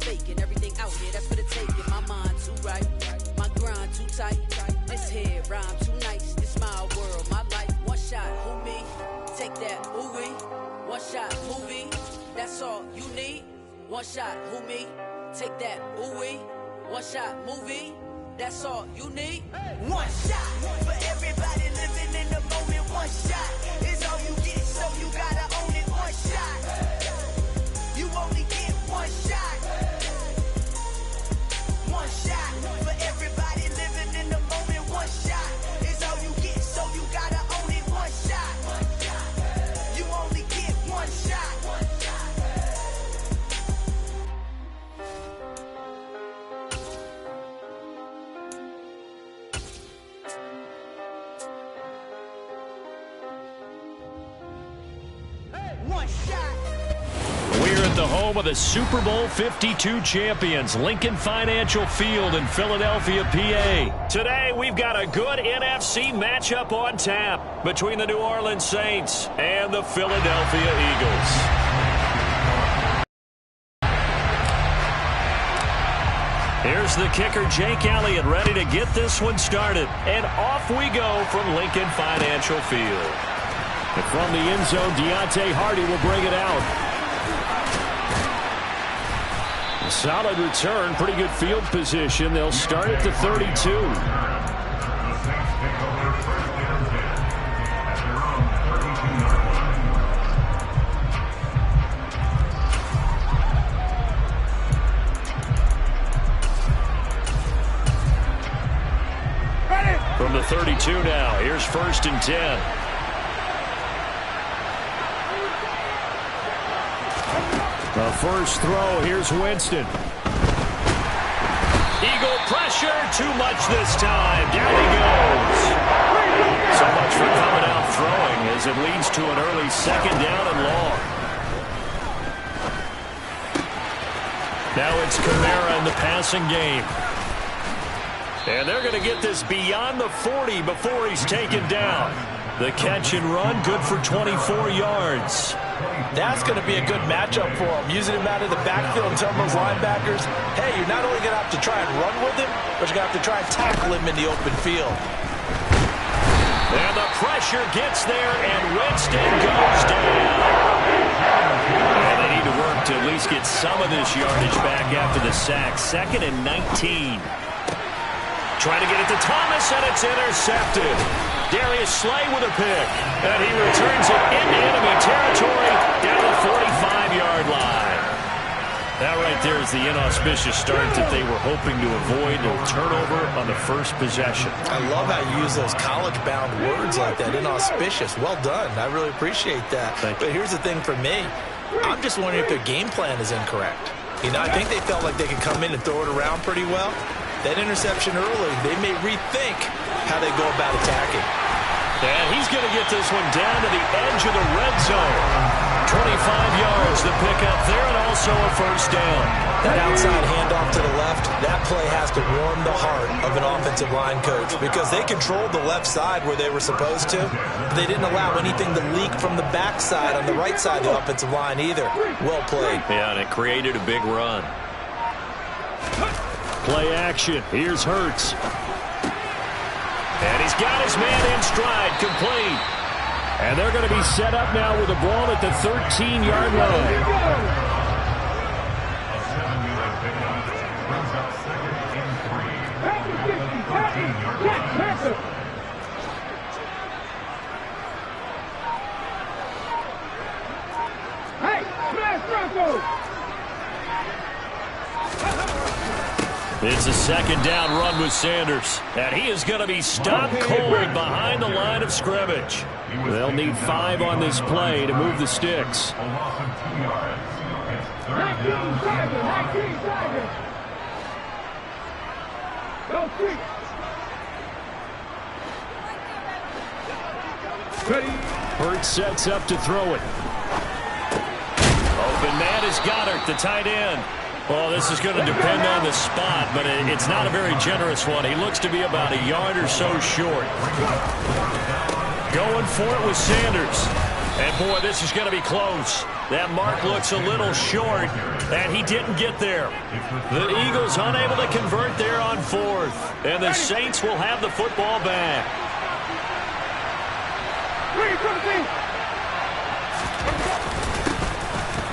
faking. Everything out here, that's for the taking. My mind too right, my grind too tight. This here rhyme too nice. This my world, my life. One shot, who me? Take that, ooh-wee. One shot, movie. That's all you need. One shot, who me? Take that, ooh-wee. One shot, movie. That's all you need. One shot for everybody living in the moment. One shot is all you get, so you gotta own it. One shot. You only get one shot. One shot for everybody living in the moment. One shot is all you get, so you gotta own it. One shot. You only get one shot. One shot. We're at the home of the Super Bowl 52 champions, Lincoln Financial Field in Philadelphia, PA. Today, we've got a good NFC matchup on tap between the New Orleans Saints and the Philadelphia Eagles. Here's the kicker, Jake Elliott, ready to get this one started. And off we go from Lincoln Financial Field. And from the end zone, Deontay Hardy will bring it out. A solid return, pretty good field position. They'll start at the 32. From the 32 now, here's 1st and 10. The first throw, here's Winston. Eagle pressure, too much this time. Down he goes. So much for coming out throwing as it leads to an early 2nd down and long. Now it's Kamara in the passing game. And they're going to get this beyond the 40 before he's taken down. The catch and run, good for 24 yards. That's going to be a good matchup for him. Using him out of the backfield and telling those linebackers, hey, you're not only going to have to try and run with him, but you're going to have to try and tackle him in the open field. And the pressure gets there, and Winston goes down. And they need to work to at least get some of this yardage back after the sack. 2nd and 19. Trying to get it to Thomas, and it's intercepted. Darius Slay with a pick, and he returns it into enemy territory down the 45-yard line. That right there is the inauspicious start that they were hoping to avoid, a turnover on the first possession. I love how you use those college-bound words like that, inauspicious. Well done. I really appreciate that. But here's the thing for me. I'm just wondering if their game plan is incorrect. You know, I think they felt like they could come in and throw it around pretty well. That interception early, they may rethink how they go about attacking. And he's going to get this one down to the edge of the red zone. 25 yards, the pickup there, and also a 1st down. That outside handoff to the left, that play has to warm the heart of an offensive line coach because they controlled the left side where they were supposed to. But they didn't allow anything to leak from the backside on the right side of the offensive line either. Well played. Yeah, and it created a big run. Play action. Here's Hurts. And he's got his man in stride, complete. And they're going to be set up now with the ball at the 13-yard line. It's a 2nd down run with Sanders. And he is going to be stopped cold behind the line of scrimmage. They'll need 5 on this play to move the sticks. Hurts sets up to throw it. Open man is Goddard, the tight end. Well, this is going to depend on the spot, but it's not a very generous one. He looks to be about a yard or so short. Going for it with Sanders. And, boy, this is going to be close. That mark looks a little short, and he didn't get there. The Eagles unable to convert there on fourth, and the Saints will have the football back.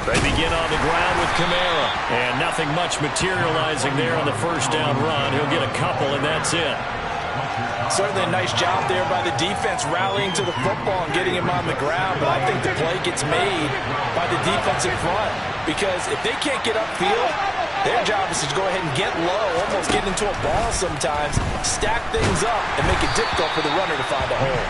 They begin on the ground with Kamara, and nothing much materializing there on the first down run. He'll get a couple, and that's it. Certainly a nice job there by the defense rallying to the football and getting him on the ground, but I think the play gets made by the defensive front because if they can't get upfield, their job is to go ahead and get low, almost get into a ball sometimes, stack things up, and make it difficult for the runner to find a hole.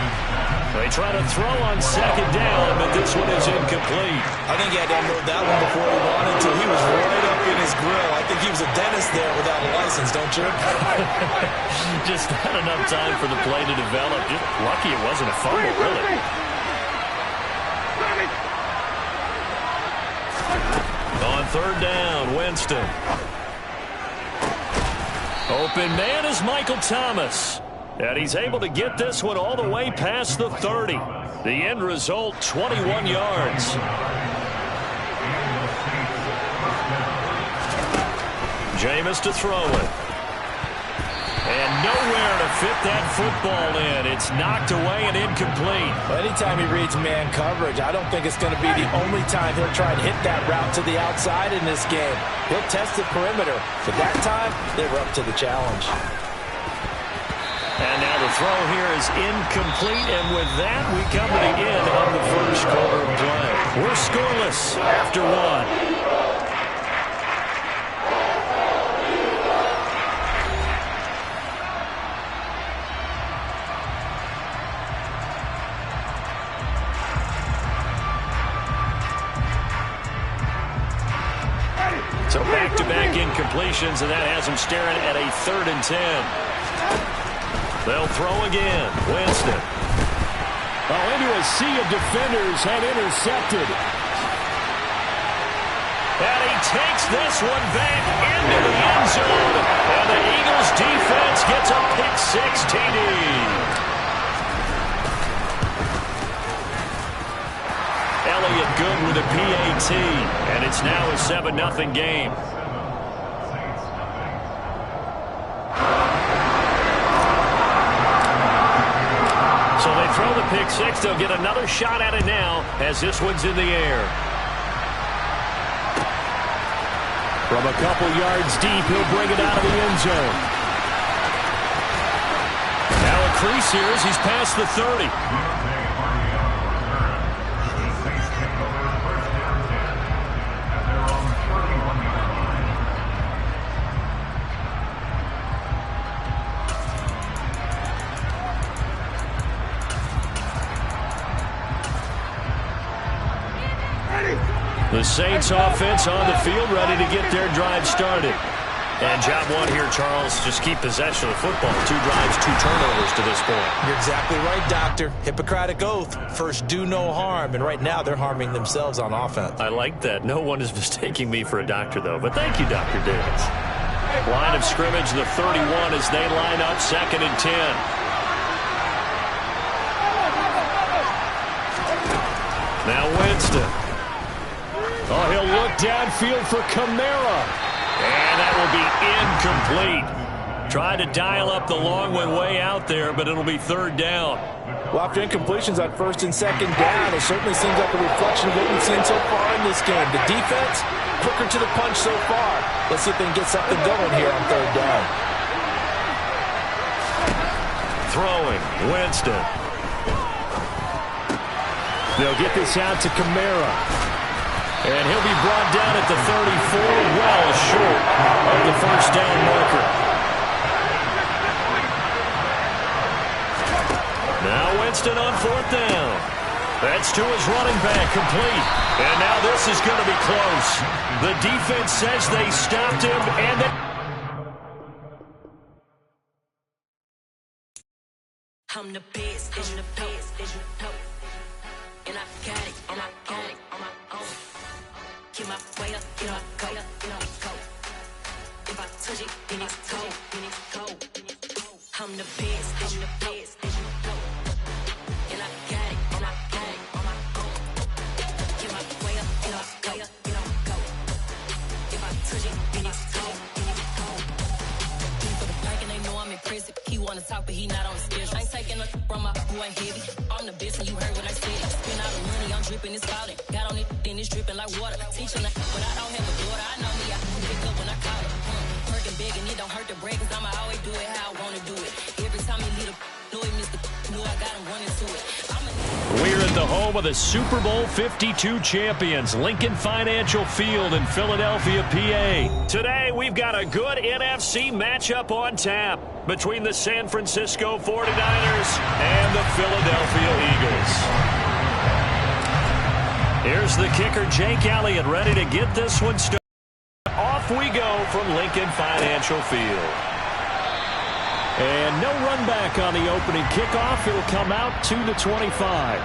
They try to throw on second down, but this one is incomplete. I think he had to unload that one before he wanted to. He was right up in his grill. I think he was a dentist there without a license, don't you? Just not enough time for the play to develop. Just lucky it wasn't a fumble, really. On third down, Winston. Open man is Michael Thomas. And he's able to get this one all the way past the 30. The end result, 21 yards. Jameis to throw it. And nowhere to fit that football in. It's knocked away and incomplete. Anytime he reads man coverage, I don't think it's going to be the only time he'll try and hit that route to the outside in this game. He'll test the perimeter. But that time, they were up to the challenge. And now the throw here is incomplete, and with that, we come to the end of the first quarter of play. We're scoreless after one. So back-to-back incompletions, and that has them staring at a 3rd and 10. They'll throw again. Winston. Oh, into a sea of defenders have intercepted. And he takes this one back into the end zone. And the Eagles defense gets a pick-6 TD. Elliott good with a PAT. And it's now a 7-0 game. So they throw the pick-6. They'll get another shot at it now as this one's in the air. From a couple yards deep, he'll bring it out of the end zone. Now a crease here as he's past the 30. The Saints offense on the field, ready to get their drive started. And job one here, Charles, just keep possession of the football. 2 drives, 2 turnovers to this point. You're exactly right, Doctor. Hippocratic oath. First, do no harm. And right now, they're harming themselves on offense. I like that. No one is mistaking me for a doctor, though. But thank you, Dr. Davis. Line of scrimmage, the 31 as they line up 2nd and 10. Now Winston. Oh, he'll look downfield for Kamara. And that will be incomplete. Tried to dial up the long one way out there, but it'll be 3rd down. Well, after incompletions on 1st and 2nd down, it certainly seems like a reflection of what we've seen so far in this game. The defense, quicker to the punch so far. Let's see if they can get something going here on 3rd down. Throwing, Winston. They'll get this out to Kamara. And he'll be brought down at the 34, well short of the 1st down marker. Now Winston on 4th down. That's to his running back, complete. And now this is going to be close. The defense says they stopped him, and they... I'm the best, I'm the best, and I got it, and I got it on my own. Get my way up, get my go, get my go. If I touch it, then it's cold, then it's cold. I'm the best, and I got it, and I got it on my own. wanna talk, but he not on the schedule. I ain't taking a from my boy heavy. I'm the best, and you heard what I said. Spend all the money, I'm dripping, it's falling. Got on it, then it's dripping like water. Teaching her, but I don't have a daughter. I know me, I pick up when I call her. Perking big, and it don't hurt to break, cause I'ma always do it how I wanna do it. Every time he lead a know he missed the knew I got him running to it. We're at the home of the Super Bowl 52 champions, Lincoln Financial Field in Philadelphia, PA. Today, we've got a good NFC matchup on tap between the San Francisco 49ers and the Philadelphia Eagles. Here's the kicker, Jake Elliott, ready to get this one started. Off we go from Lincoln Financial Field. And no run back on the opening kickoff. It'll come out to the 25.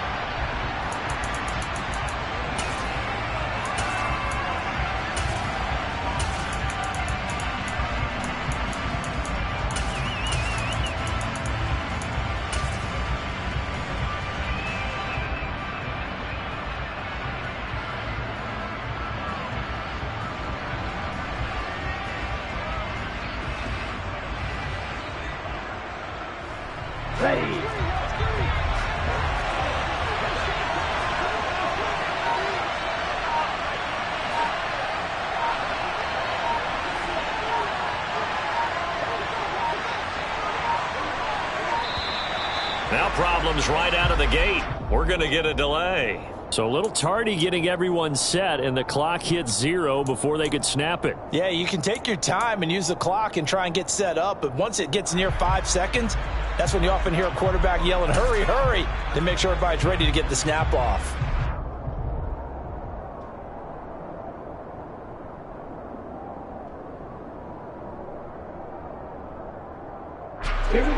Now problems right out of the gate. We're going to get a delay. So a little tardy getting everyone set, and the clock hits 0 before they could snap it. Yeah, you can take your time and use the clock and try and get set up, but once it gets near 5 seconds, that's when you often hear a quarterback yelling, hurry, hurry, to make sure everybody's ready to get the snap off.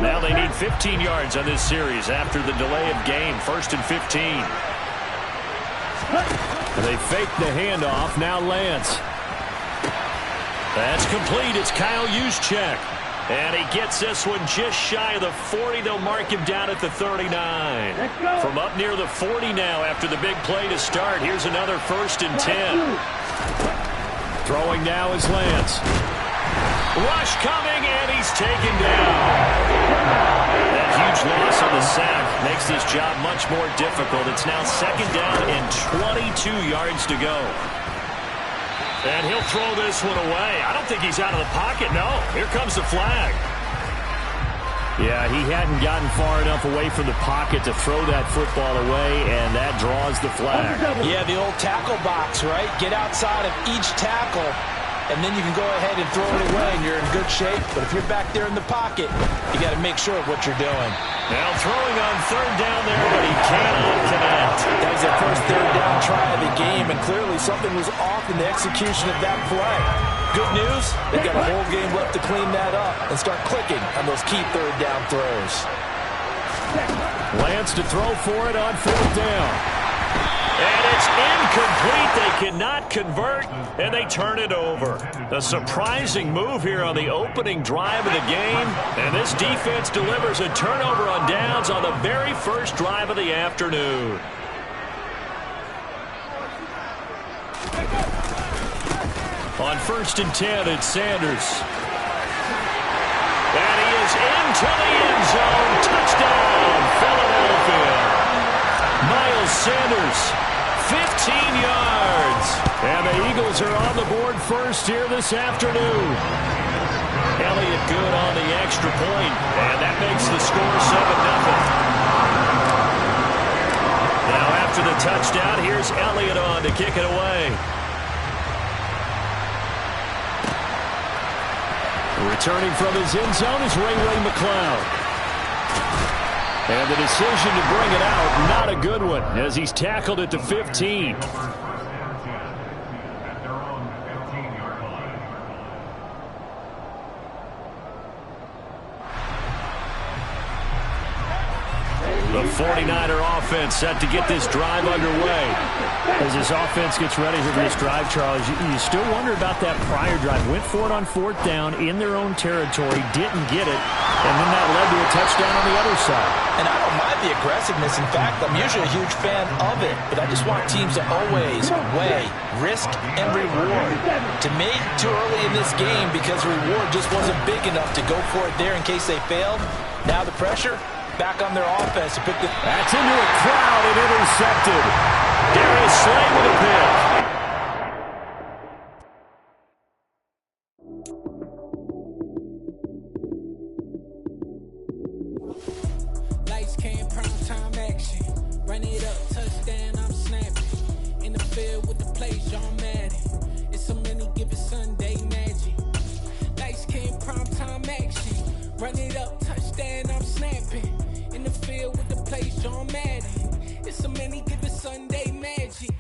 Now they need 15 yards on this series after the delay of game. 1st and 15. And they fake the handoff. Now Lance. That's complete. It's Kyle Juszczyk. And he gets this one just shy of the 40. They'll mark him down at the 39. From up near the 40 now after the big play to start. Here's another 1st and 10. Throwing now is Lance. Rush coming, and he's taken down. That huge loss on the sack makes this job much more difficult. It's now 2nd down and 22 yards to go. And he'll throw this one away. I don't think he's out of the pocket, no. Here comes the flag. Yeah, he hadn't gotten far enough away from the pocket to throw that football away, and that draws the flag. Yeah, the old tackle box, right? Get outside of each tackle, and then you can go ahead and throw it away, and you're in good shape. But if you're back there in the pocket, you got to make sure of what you're doing. Now throwing on 3rd down there, but he cannot connect. That was their first 3rd down try of the game, and clearly something was off in the execution of that play. Good news, they've got a whole game left to clean that up and start clicking on those key 3rd down throws. Lance to throw for it on 4th down. And it's incomplete. They cannot convert, and they turn it over. A surprising move here on the opening drive of the game, and this defense delivers a turnover on downs on the very first drive of the afternoon. On 1st and 10, it's Sanders. And he is into the end zone. Touchdown, Philadelphia. Miles Sanders. 15 yards. And the Eagles are on the board first here this afternoon. Elliott good on the extra point, and that makes the score 7-0. Now after the touchdown, here's Elliott on to kick it away. Returning from his end zone is Ray McCloud. And the decision to bring it out, not a good one, as he's tackled at the 15. The 49er offense set to get this drive underway. As this offense gets ready for this drive, Charles, you still wonder about that prior drive. Went for it on 4th down in their own territory, didn't get it, and then that led to a touchdown on the other side. And I don't mind the aggressiveness. In fact, I'm usually a huge fan of it, but I just want teams to always weigh risk and reward. To me, too early in this game because the reward just wasn't big enough to go for it there in case they failed. Now the pressure back on their offense to pick the... That's into a crowd and intercepted. Darius Slay with a pick. Lights, cam, prime time action. Run it up, touchdown, I'm snapping. In the field with the plays, John Madden. It's so many, give it Sunday magic. Lights, cam, prime time action. Run it up, touchdown, I'm snapping. In the field with the plays, John Madden. It's so many, give it Sunday magic.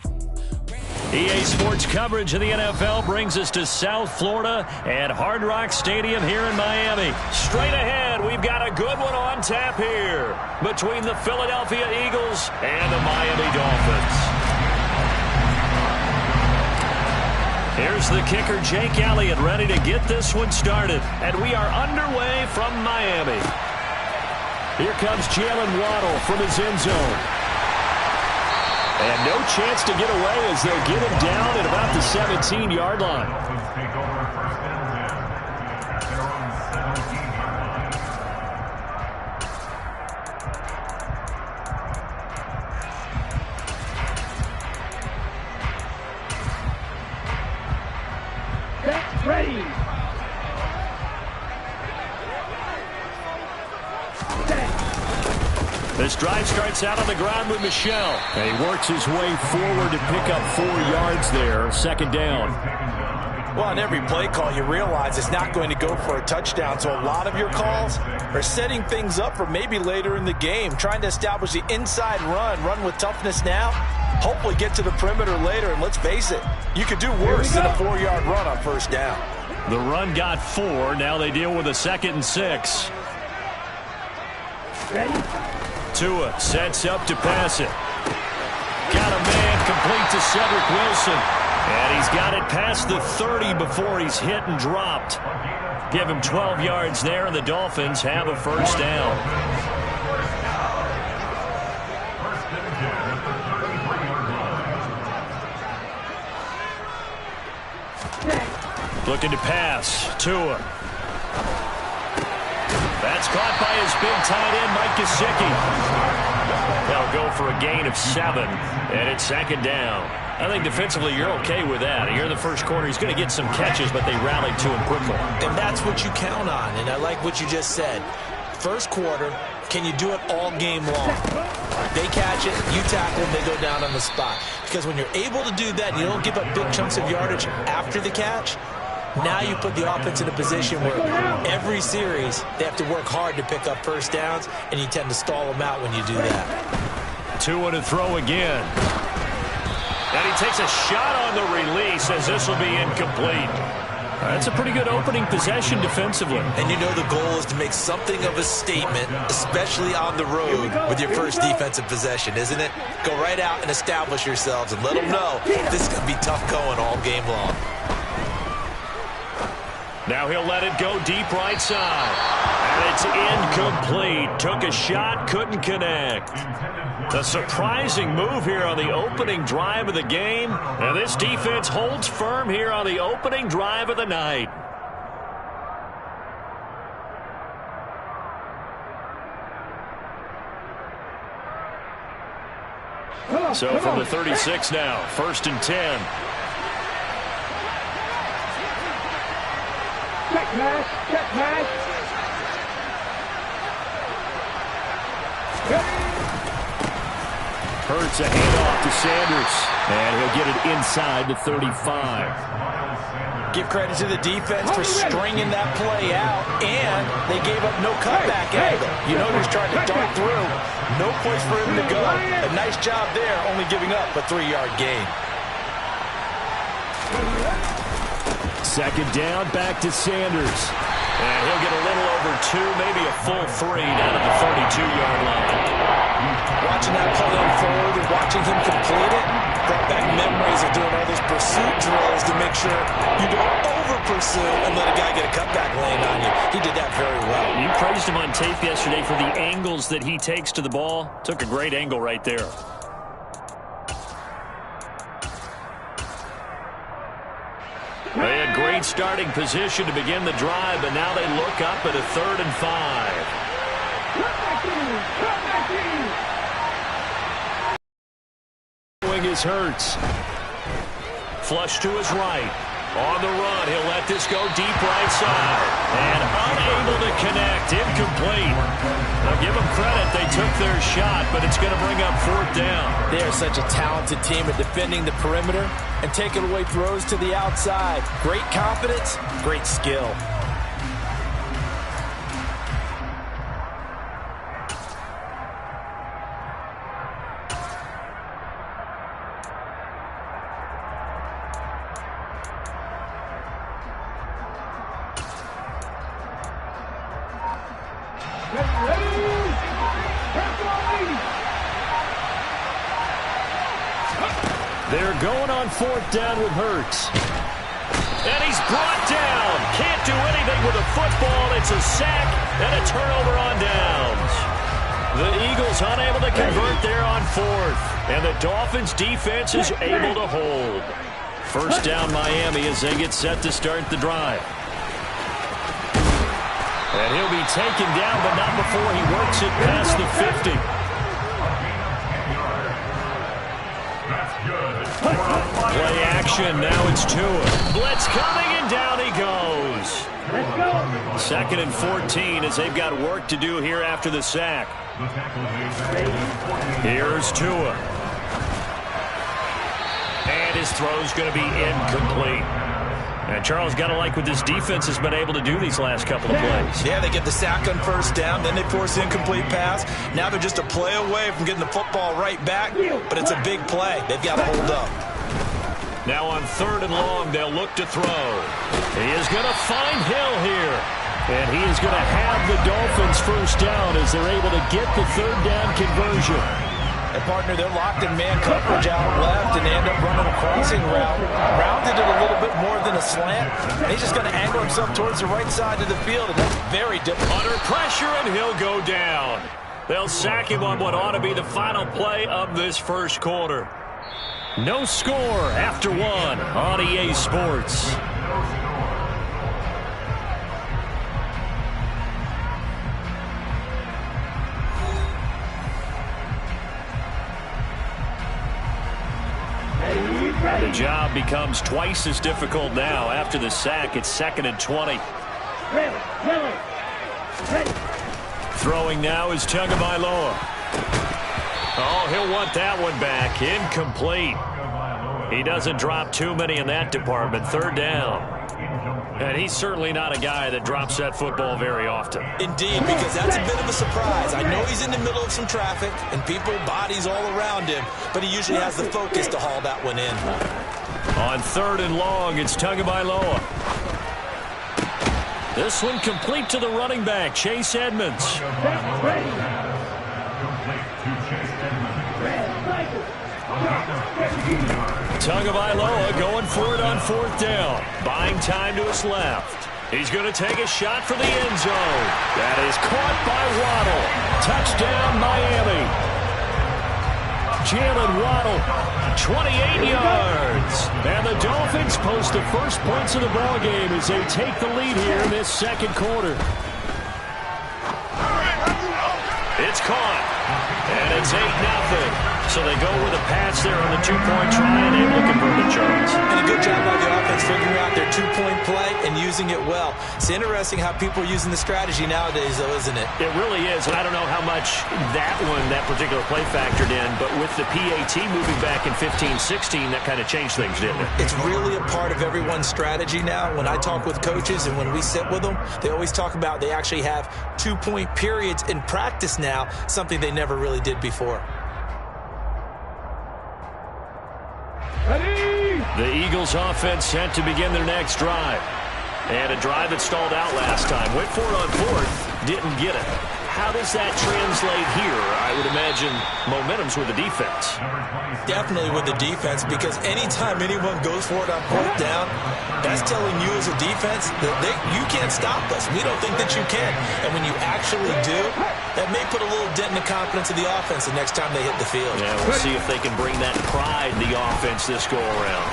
EA Sports coverage of the NFL brings us to South Florida at Hard Rock Stadium here in Miami. Straight ahead, we've got a good one on tap here between the Philadelphia Eagles and the Miami Dolphins. Here's the kicker, Jake Elliott, ready to get this one started. And we are underway from Miami. Here comes Jalen Waddle from his end zone. And no chance to get away as they'll get him down at about the 17-yard line. That's ready. This drive starts out on the ground with Michel. And he works his way forward to pick up 4 yards there. 2nd down. Well, on every play call, you realize it's not going to go for a touchdown. So a lot of your calls are setting things up for maybe later in the game, trying to establish the inside run with toughness now, hopefully get to the perimeter later. And let's face it, you could do worse than a 4-yard run on 1st down. The run got 4. Now they deal with a 2nd and 6. Ready? Tua sets up to pass it. Got a man complete to Cedric Wilson. And he's got it past the 30 before he's hit and dropped. Give him 12 yards there, and the Dolphins have a 1st down. Looking to pass. Tua. That's caught by his big tight end, Mike Gesicki. They'll go for a gain of 7, and it's 2nd down. I think defensively you're okay with that. Here in the first quarter, he's going to get some catches, but they rallied to him quickly. And that's what you count on, and I like what you just said. First quarter, can you do it all game long? They catch it, you tackle them, they go down on the spot. Because when you're able to do that, you don't give up big chunks of yardage after the catch. Now you put the offense in a position where every series they have to work hard to pick up 1st downs, and you tend to stall them out when you do that. Tua to throw again. And he takes a shot on the release as this will be incomplete. That's a pretty good opening possession defensively. And you know the goal is to make something of a statement, especially on the road with your first defensive possession, isn't it? Go right out and establish yourselves and let them know this is going to be tough going all game long. Now he'll let it go deep right side. And it's incomplete. Took a shot, couldn't connect. A surprising move here on the opening drive of the game. And this defense holds firm here on the opening drive of the night. So from the 36 now, 1st and 10. Check pass. Hurts a handoff to Sanders. And he'll get it inside the 35. Give credit to the defense for stringing that play out, and they gave up no cutback angle. You know he's trying to dart through. No place for him to go. A nice job there, only giving up a 3-yard gain. 2nd down, back to Sanders. And he'll get a little over 2, maybe a full 3 down at the 32-yard line. Watching that play unfold and watching him complete it brought back memories of doing all those pursuit drills to make sure you don't over-pursue and let a guy get a cutback lane on you. He did that very well. You praised him on tape yesterday for the angles that he takes to the ball. Took a great angle right there. They had great starting position to begin the drive, but now they look up at a 3rd and 5. Wing is Hurts. Flush to his right. On the run, he'll let this go deep right side. And unable to connect. Incomplete. Now give them credit. They took their shot, but it's going to bring up 4th down. They are such a talented team at defending the perimeter and taking away throws to the outside. Great confidence, great skill. They're going on 4th down with Hurts. And he's brought down. Can't do anything with a football. It's a sack and a turnover on downs. The Eagles unable to convert there on 4th. And the Dolphins defense is able to hold. 1st down Miami as they get set to start the drive. And he'll be taken down, but not before he works it past the 50. Play action, now it's Tua. Blitz coming, and down he goes. 2nd and 14 as they've got work to do here after the sack. Here's Tua. And his throw's going to be incomplete. And Charles, got to like what this defense has been able to do these last couple of plays. Yeah, they get the sack on 1st down, then they force the incomplete pass. Now they're just a play away from getting the football right back, but it's a big play. They've got to hold up. Now on 3rd and long, they'll look to throw. He is going to find Hill here. And he is going to have the Dolphins 1st down as they're able to get the 3rd down conversion. And, partner, they're locked in man coverage out left, and they end up running a crossing route. Rounded it a little bit more than a slant. And he's just going to angle himself towards the right side of the field, and that's very difficult. Under pressure, and he'll go down. They'll sack him on what ought to be the final play of this 1st quarter. No score after 1 on EA Sports. The job becomes twice as difficult now. After the sack, it's 2nd and 20. Throwing now is Tagovailoa. Oh, he'll want that one back. Incomplete. He doesn't drop too many in that department. 3rd down. And he's certainly not a guy that drops that football very often. Indeed, because that's a bit of a surprise. I know he's in the middle of some traffic and people, bodies all around him, but he usually has the focus to haul that one in. On 3rd and long, it's Tagovailoa. This one complete to the running back, Chase Edmonds. Tagovailoa going for it on 4th down. Buying time to his left. He's going to take a shot for the end zone. That is caught by Waddle. Touchdown, Miami. Jalen Waddle, 28 yards. And the Dolphins post the first points of the ballgame as they take the lead here in this 2nd quarter. It's caught. And it's 8-0. So they go with a pass there on the 2-point try and able to convert it, Charles. And a good job by the offense figuring out their 2-point play and using it well. It's interesting how people are using the strategy nowadays, though, isn't it? It really is, and I don't know how much that particular play factored in, but with the PAT moving back in 15-16, that kind of changed things, didn't it? It's really a part of everyone's strategy now. When I talk with coaches and when we sit with them, they always talk about they actually have 2-point periods in practice now, something they never really did before. The Eagles offense set to begin their next drive. And a drive that stalled out last time. Went for it on 4th, didn't get it. how does that translate here? I would imagine momentum's with the defense. Definitely with the defense, because anytime anyone goes for it on fourth down, that's telling you as a defense that you can't stop us. We don't think that you can. And when you actually do, that may put a little dent in the confidence of the offense the next time they hit the field. Yeah, we'll see if they can bring that pride in the offense this go-around.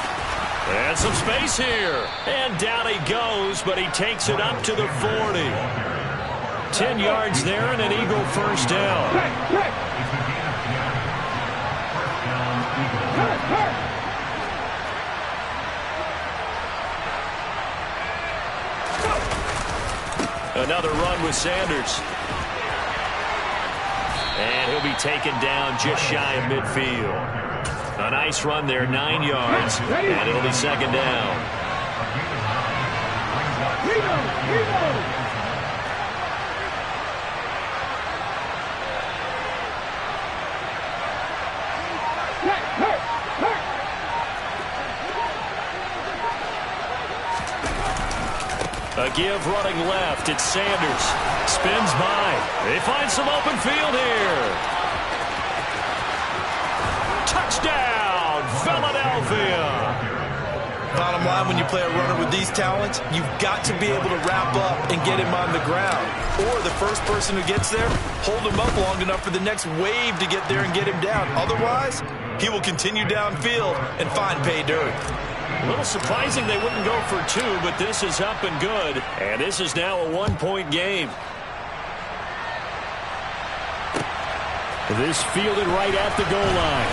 And some space here. And down he goes, but he takes it up to the 40. 10 yards there and an Eagle first down. Another run with Sanders. And he'll be taken down just shy of midfield. A nice run there, 9 yards, and it'll be second down. A give running left. It's Sanders. Spins by. They find some open field here. Touchdown, Philadelphia. Bottom line, when you play a runner with these talents, you've got to be able to wrap up and get him on the ground. Or the first person who gets there, hold him up long enough for the next wave to get there and get him down. Otherwise, he will continue downfield and find pay dirt. A little surprising they wouldn't go for two, but this is up and good. And this is now a one-point game. This fielded right at the goal line.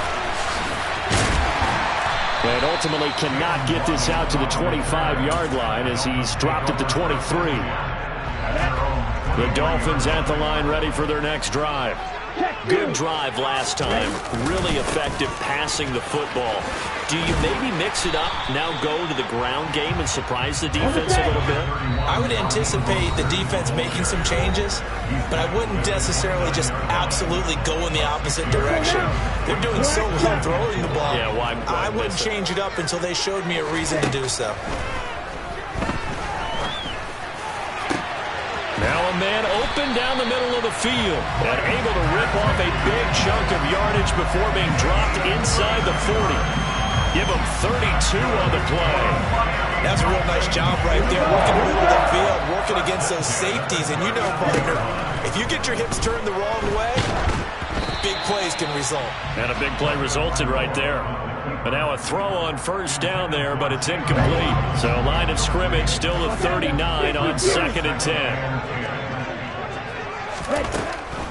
And ultimately cannot get this out to the 25-yard line as he's dropped at the 23. The Dolphins at the line ready for their next drive. Good drive last time. Really effective passing the football. Do you maybe mix it up, now go to the ground game and surprise the defense a little bit? I would anticipate the defense making some changes, but I wouldn't necessarily just absolutely go in the opposite direction. They're doing so well throwing the ball. Yeah, why I wouldn't change it up until they showed me a reason to do so. Now a man open down the middle of the field and able to rip off a big chunk of yardage before being dropped inside the 40. Give him 32 on the play. That's a real nice job right there, working the middle of the field, working against those safeties. And you know, partner, if you get your hips turned the wrong way, big plays can result. And a big play resulted right there. But now a throw on first down there, but it's incomplete. So line of scrimmage still the 39 on 2nd and 10.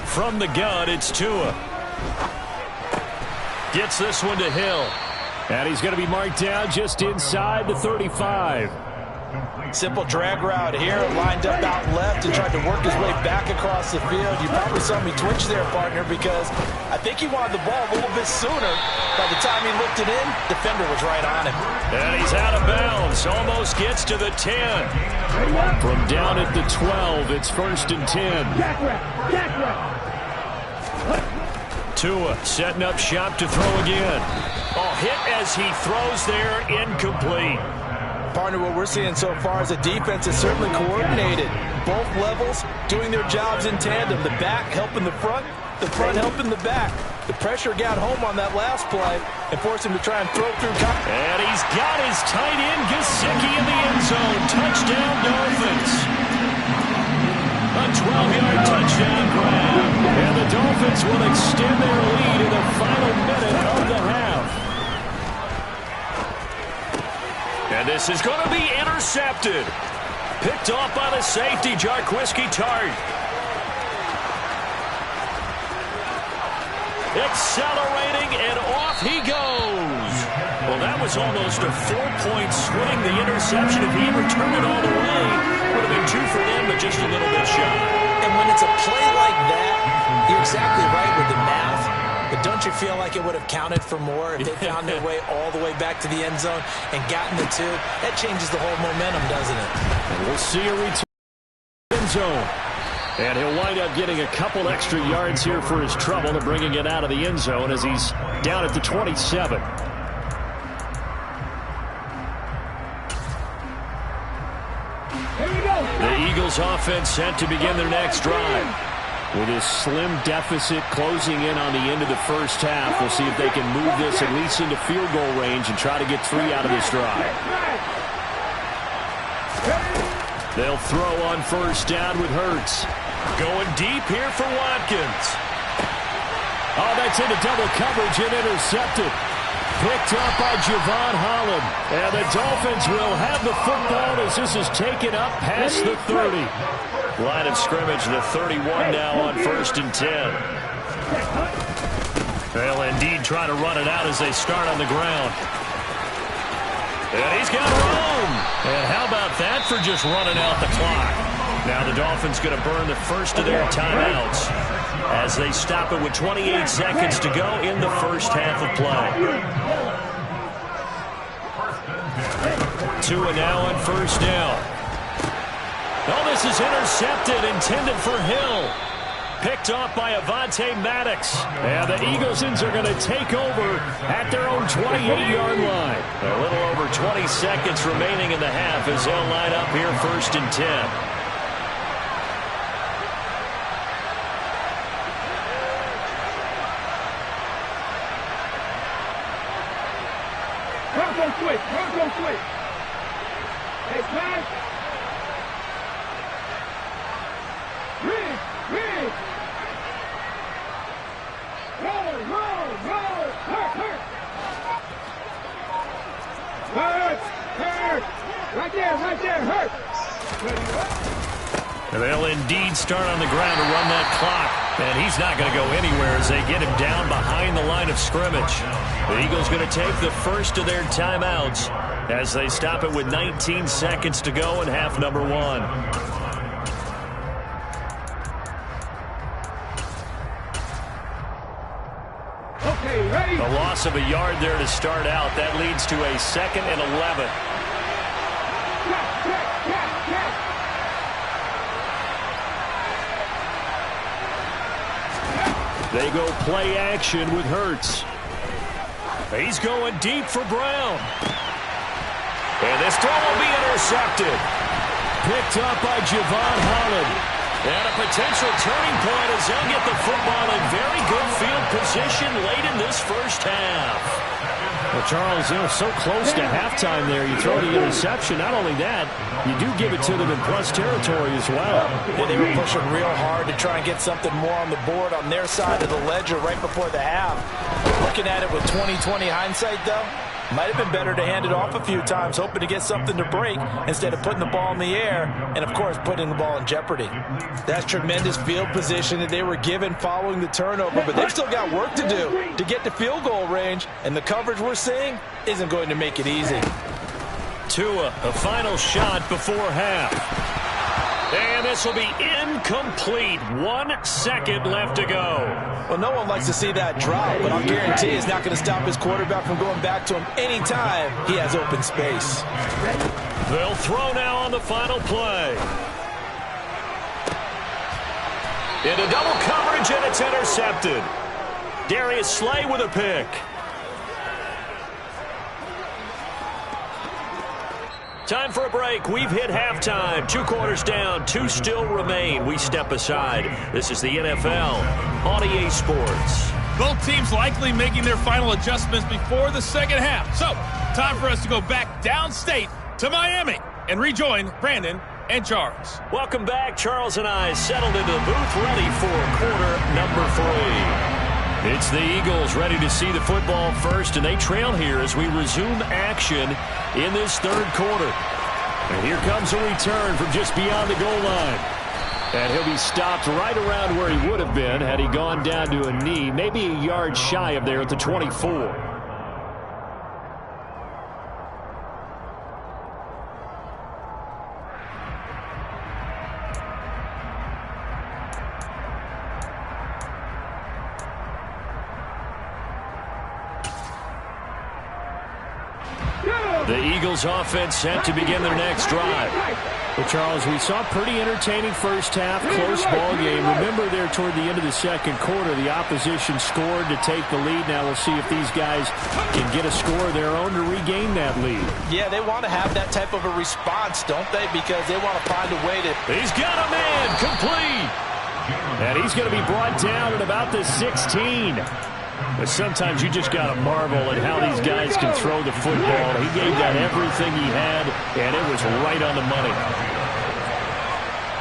From the gun, it's Tua. Gets this one to Hill. And he's going to be marked down just inside the 35. Simple drag route here, lined up out left and tried to work his way back across the field. You probably saw me twitch there, partner, because I think he wanted the ball a little bit sooner. By the time he looked it in, defender was right on him. And he's out of bounds, almost gets to the 10. From down at the 12, it's 1st and 10. Tua setting up shop to throw again. Oh, hit as he throws there, incomplete. Partner, what we're seeing so far is a defense is certainly coordinated. Both levels doing their jobs in tandem. The back helping the front helping the back. The pressure got home on that last play and forced him to try and throw through. And he's got his tight end, Gesicki, in the end zone. Touchdown, Dolphins. A 12-yard touchdown grab. And the Dolphins will extend their lead in the final minute of the half. And this is going to be intercepted. Picked off by the safety, Jarquiski Tart. Accelerating, and off he goes. Well, that was almost a 4-point swing. The interception, if he returned it all the way, would have been 2 for them, but just a little bit shy. And when it's a play like that, you're exactly right with the math. But don't you feel like it would have counted for more if they found their way all the way back to the end zone and gotten the 2? That changes the whole momentum, doesn't it? And we'll see a return to the end zone. And he'll wind up getting a couple extra yards here for his trouble to bringing it out of the end zone as he's down at the 27. The Eagles offense set to begin their next drive. With this slim deficit closing in on the end of the first half, we'll see if they can move this at least into field goal range and try to get 3 out of this drive. They'll throw on first down with Hurts. Going deep here for Watkins. Oh, that's into double coverage and intercepted. Picked up by Javon Holland. And the Dolphins will have the football as this is taken up past the 30. Line of scrimmage, the 31 now on 1st and 10. They'll indeed try to run it out as they start on the ground. And he's got room. And how about that for just running out the clock? Now the Dolphins going to burn the first of their timeouts as they stop it with 28 seconds to go in the first half of play. 2 and now on first down. Oh, this is intercepted, intended for Hill. Picked off by Avonte Maddox. And the Eaglesons are going to take over at their own 28-yard line. A little over 20 seconds remaining in the half as they'll line up here 1st and 10. Go quick. Hey, pass. Rig. Roll. Hurt. Right there, hurt. And they'll indeed start on the ground to run that clock. And he's not going to go anywhere as they get him down behind the line of scrimmage. The Eagles going to take the first of their timeouts as they stop it with 19 seconds to go in half number 1. Okay, ready? A loss of a yard there to start out. That leads to a 2nd and 11. They go play action with Hurts. He's going deep for Brown. And this throw will be intercepted. Picked up by Javon Holland. And a potential turning point as they'll get the football in very good field position late in this first half. Well, Charles, so close to halftime there. You throw the interception. Not only that, you do give it to them in plus territory as well. Yeah, they were pushing real hard to try and get something more on the board on their side of the ledger right before the half. Looking at it with 20/20 hindsight, though, might have been better to hand it off a few times, hoping to get something to break instead of putting the ball in the air and, of course, putting the ball in jeopardy. That's tremendous field position that they were given following the turnover, but they've still got work to do to get to field goal range, and the coverage we're seeing isn't going to make it easy. Tua, a final shot before half. And this will be incomplete. 1 second left to go. Well, no one likes to see that drop, but I'll guarantee it's not going to stop his quarterback from going back to him anytime he has open space. They'll throw now on the final play. Into double coverage, and it's intercepted. Darius Slay with a pick. Time for a break. We've hit halftime. 2 quarters down. 2 still remain. We step aside. This is the NFL on EA Sports. Both teams likely making their final adjustments before the second half. So, time for us to go back downstate to Miami and rejoin Brandon and Charles. Welcome back. Charles and I settled into the booth, ready for quarter number 3. It's the Eagles ready to see the football first, and they trail here as we resume action in this third quarter. And here comes a return from just beyond the goal line. And he'll be stopped right around where he would have been had he gone down to a knee, maybe a yard shy of there at the 24. The Eagles offense set to begin their next drive. Well, Charles, we saw a pretty entertaining first half, close ball game. Remember there toward the end of the second quarter, the opposition scored to take the lead. Now we'll see if these guys can get a score of their own to regain that lead. Yeah, they want to have that type of a response, don't they? Because they want to find a way to... He's got a man, complete. And he's going to be brought down at about the 16. But sometimes you just got to marvel at how these guys can throw the football. He gave that everything he had, and it was right on the money.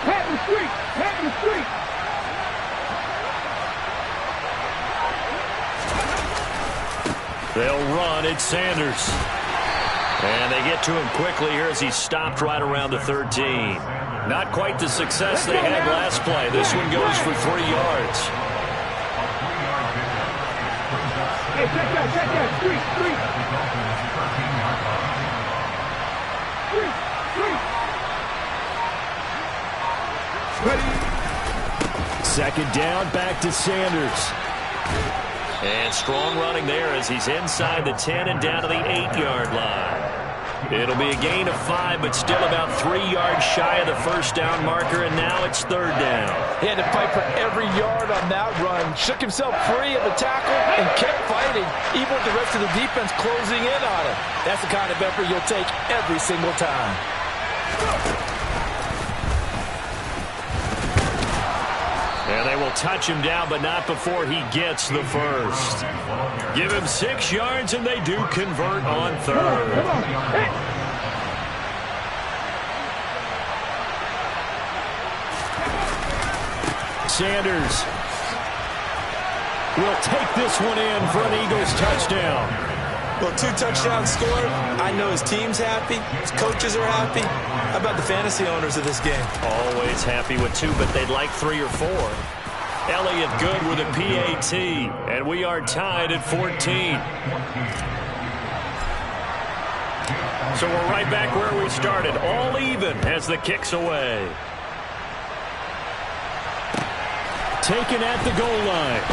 Pat the street! Pat the street! They'll run. It's Sanders. And they get to him quickly here as he's stopped right around the 13. Not quite the success they had last play. This one goes for 3 yards. Hey, check that, street! Street! Second down, back to Sanders. And strong running there as he's inside the 10 and down to the 8-yard line. It'll be a gain of 5, but still about 3 yards shy of the first down marker, and now it's third down. He had to fight for every yard on that run. Shook himself free of the tackle and kept fighting, even with the rest of the defense closing in on him. That's the kind of effort you'll take every single time. And they will touch him down, but not before he gets the first. Give him 6 yards, and they do convert on third. Sanders will take this one in for an Eagles touchdown. Well, 2 touchdowns scored. I know his team's happy. His coaches are happy. How about the fantasy owners of this game? Always happy with 2, but they'd like 3 or 4. Elliott good with a PAT, and we are tied at 14. So we're right back where we started, all even as the kick's away. Taken at the goal line.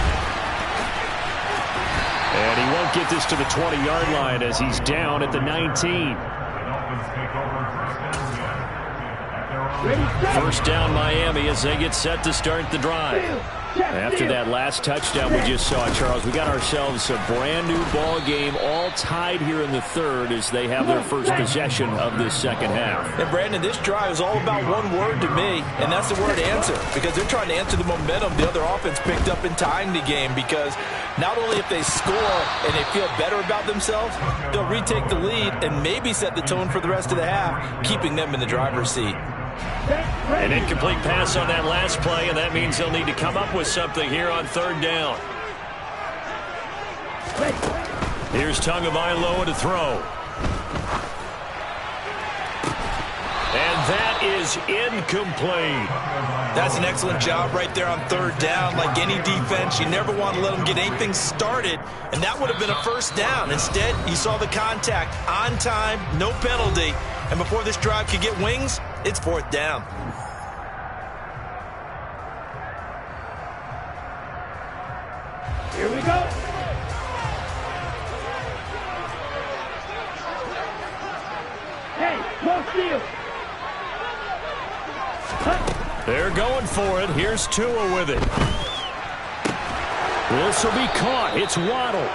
And he won't get this to the 20-yard line as he's down at the 19. First down Miami as they get set to start the drive. After that last touchdown we just saw, Charles, we got ourselves a brand new ball game, all tied here in the third as they have their first possession of this second half. And Brandon, this drive is all about one word to me, and that's the word answer, because they're trying to answer the momentum the other offense picked up in tying the game, because not only if they score and they feel better about themselves, they'll retake the lead and maybe set the tone for the rest of the half, keeping them in the driver's seat. An incomplete pass on that last play, and that means they'll need to come up with something here on third down. Here's Tagovailoa to throw. And that is incomplete. That's an excellent job right there on third down. Like any defense, you never want to let them get anything started, and that would have been a first down. Instead, you saw the contact on time, no penalty, and before this drive could get wings, it's fourth down. Here we go. Hey, no steal. They're going for it. Here's Tua with it. This will be caught. It's Waddle.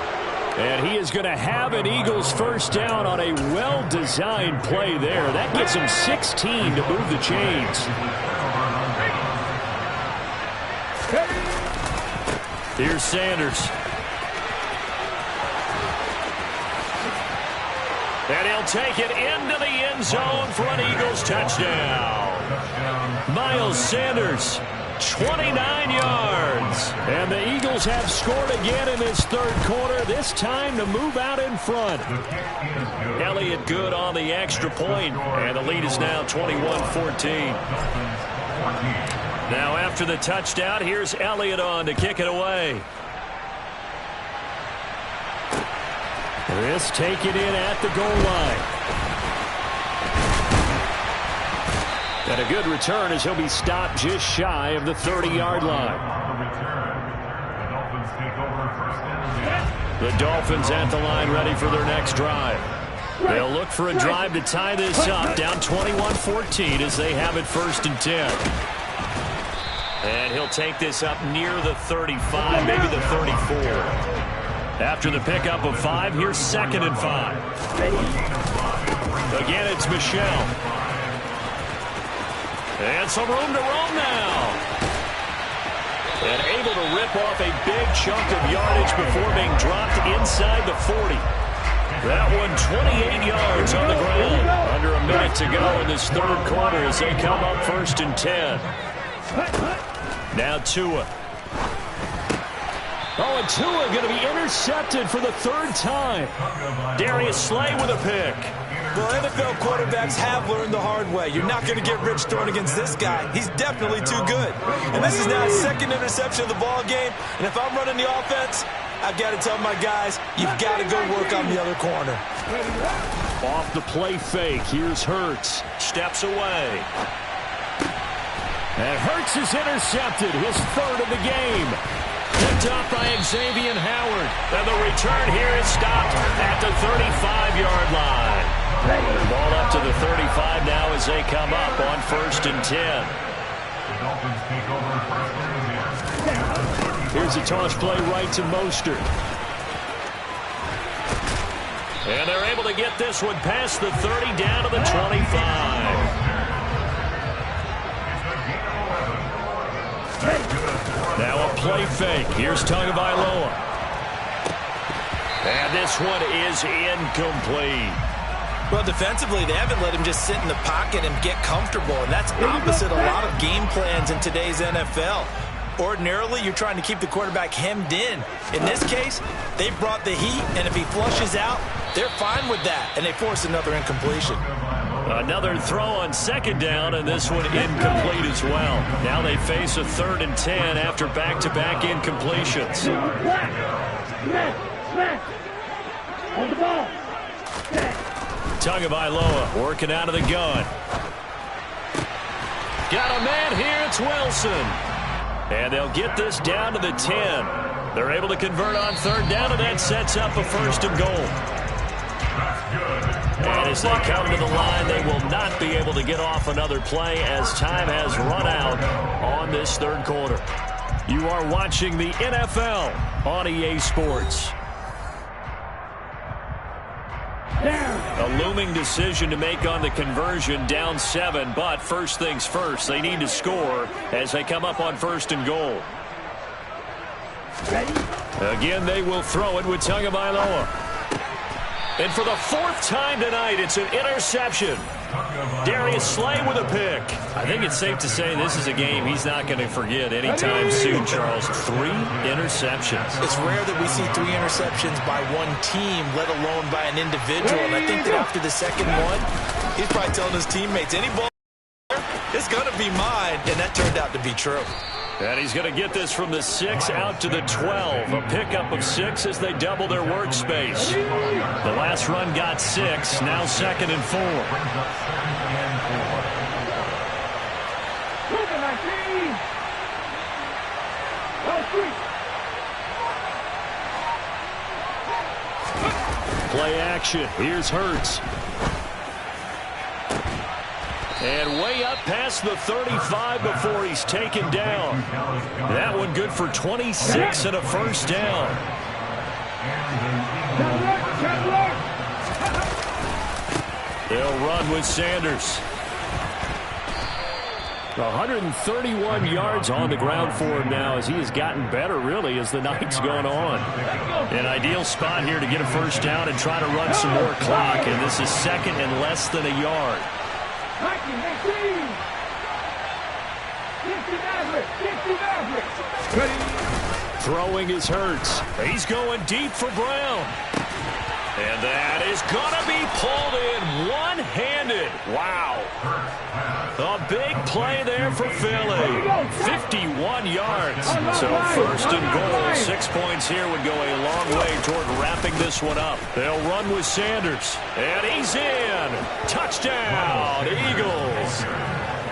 And he is going to have an Eagles first down on a well-designed play there. That gets him 16 to move the chains. Here's Sanders. And he'll take it into the end zone for an Eagles touchdown. Miles Sanders, 29 yards. And the Eagles have scored again in this third quarter, this time to move out in front. Elliott good on the extra point, and the lead is now 21-14. Now after the touchdown, here's Elliott on to kick it away. Chris taking it at the goal line. And a good return as he'll be stopped just shy of the 30-yard line. The Dolphins at the line ready for their next drive. They'll look for a drive to tie this up, down 21-14 as they have it first and 10. And he'll take this up near the 35, maybe the 34. After the pickup of 5, here's second and 5. Again, it's Michel. And some room to roam now. And able to rip off a big chunk of yardage before being dropped inside the 40. That one 28 yards on the ground. Under a minute to go in this third quarter as they come up 1st and 10. Now Tua. Oh, and Tua going to be intercepted for the 3rd time. Darius Slay with a pick. Well, NFL quarterbacks have learned the hard way. You're not going to get rich throwing against this guy. He's definitely too good. And this is now his 2nd interception of the ball game. And if I'm running the offense, I've got to tell my guys, you've got to go work on the other corner. Off the play fake. Here's Hurts. Steps away. And Hurts is intercepted. His 3rd of the game. Picked up by Xavier Howard. And the return here is stopped at the 35-yard line. Ball up to the 35 now as they come up on 1st and 10. Here's a toss play right to Mostert. And they're able to get this one past the 30 down to the 25. Now a play fake. Here's Tagovailoa. And this one is incomplete. Well, defensively, they haven't let him just sit in the pocket and get comfortable, and that's opposite a lot of game plans in today's NFL. Ordinarily, you're trying to keep the quarterback hemmed in. In this case, they brought the heat, and if he flushes out, they're fine with that, and they force another incompletion. Another throw on 2nd down, and this one incomplete as well. Now they face a 3rd and 10 after back-to-back incompletions. On the ball. Tagovailoa working out of the gun. Got a man here, it's Wilson. And they'll get this down to the 10. They're able to convert on 3rd down, and that sets up a 1st and goal. And as they come to the line, they will not be able to get off another play as time has run out on this 3rd quarter. You are watching the NFL on EA Sports. A looming decision to make on the conversion, down 7, but first things first, they need to score as they come up on 1st and goal. Again, they will throw it with Tagovailoa. And for the 4th time tonight, it's an interception. Darius Slay with a pick. I think it's safe to say this is a game he's not going to forget anytime soon, Charles. 3 interceptions. It's rare that we see 3 interceptions by one team, let alone by an individual. And I think that after the 2nd one, he's probably telling his teammates, any ball it's going to be mine. And that turned out to be true. And he's going to get this from the 6 out to the 12. A pickup of 6 as they double their workspace. The last run got 6. Now 2nd and 4. Play action. Here's Hurts. And way up past the 35 before he's taken down. That one good for 26 and a 1st down. They'll run with Sanders. 131 yards on the ground for him now as he has gotten better, really, as the night's gone on. An ideal spot here to get a 1st down and try to run some more clock. And this is 2nd and less than a yard. Throwing his Hurts. He's going deep for Brown. And that is going to be pulled in one-handed. Wow. A big play there for Philly. 51 yards. So 1st and goal. 6 points here would go a long way toward wrapping this one up. They'll run with Sanders. And he's in. Touchdown, Eagles.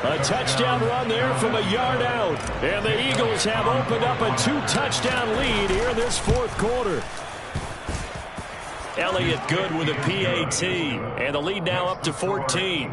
A touchdown run there from a yard out. And the Eagles have opened up a 2-touchdown lead here in this 4th quarter. Elliott good with a PAT. And the lead now up to 14.